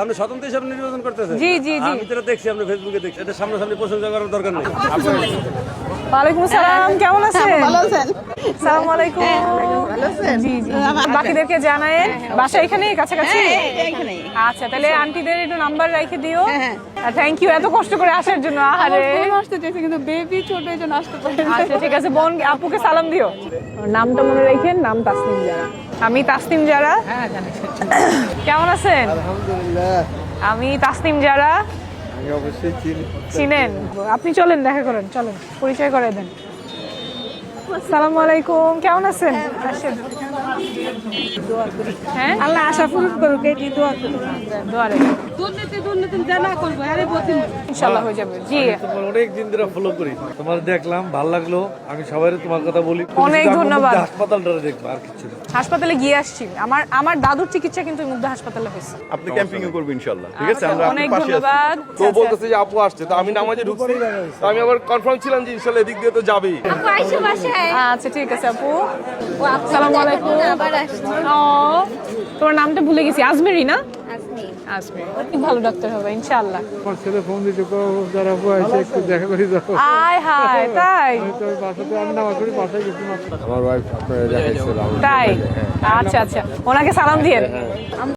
আপনি স্বতন্ত্র হিসাবে নির্বাচন করতেছেন? জি জি জি। আমি তো এটা দেখছি, আপনি ফেসবুকে দেখছি, এটা সামনাসামনি প্রশংসা করার দরকার নেই। ওয়ালাইকুম সালাম, কেমন আছেন? ভালো আছেন? সালাম আলাইকুম। ভালো আছেন? জি জি। বাকিদেরকে জানায়েন, বাসা এখানেই কাছাকাছি? এইখানেই। আচ্ছা, তাহলে আন্টিদের একটু নাম্বার রেখে দিও। হ্যাঁ। থ্যাংক ইউ এত কষ্ট করে আসার জন্য। আহারে, আসতে চাইছে কিন্তু বেবি ছোট এই জন্য আসতে পারে না। আচ্ছা ঠিক আছে, বোন আপুকে সালাম দিও। নামটা মনে রাখেন, নাম তাসনিম জারা। আমি তাসনিম জারা। কেমন আছেন? আলহামদুলিল্লাহ। আমি তাসনিম জারা। আমি অবশ্যই চিনি। চিনেন? আপনি চলেন, দেখা করেন, চলেন পরিচয় করে দেন। আসসালামু আলাইকুম, কেমন আছেন? আসেন। হ্যাঁ, আল্লাহ আশা পূরণ করুক, এই দোয়া করুন। দোয়া রাখেন। দুর্নীতি যা না করবো, আরে বলছি ইনশাআল্লাহ হয়ে যাবে। জি, তোমার অনেক দিন ধরে ফলো করি, তোমার দেখলাম ভালো লাগলো। আমি সবাই তোমার কথা বলি। অনেক ধন্যবাদ। হাসপাতালটা দেখবা, আর কিছু না। হাসপাতালে গিয়ে আসছি। আমার দাদুর চিকিৎসা কিন্তু মুগ্ধা হাসপাতালে হয়েছে। আপনি ক্যাম্পিং এ করবেন ইনশাআল্লাহ, ঠিক আছে? আমরা অনেক আপনার পাশে আছি। ধন্যবাদ। তো বলতেছে যে আপু আসছে, তো আমি নামাজে ঢুকছি, তো আমি আবার কনফার্ম ছিলাম যে ইনশাআল্লাহ এদিক দিয়ে তো যাবেই। আচ্ছা ঠিক আছে আপু। আসসালামু আলাইকুম। ও, তোমার নামটা ভুলে গেছি। আজমেরি না? আজমেরি। খুব ভালো ডাক্তার হবে ইনশাআল্লাহ। আমার ছেলে ফোন দিতে যারা এসে একটু দেখা করে যাবো। আয় হায়, তাই? তো বাসাতে আমি নামাজ পড়ি, বাসায় গেছি মাত্র। আমার ওয়াইফ আপনারা দেখাইছিল। তাই? আচ্ছা আচ্ছা, ওনাকে সালাম দিয়েন।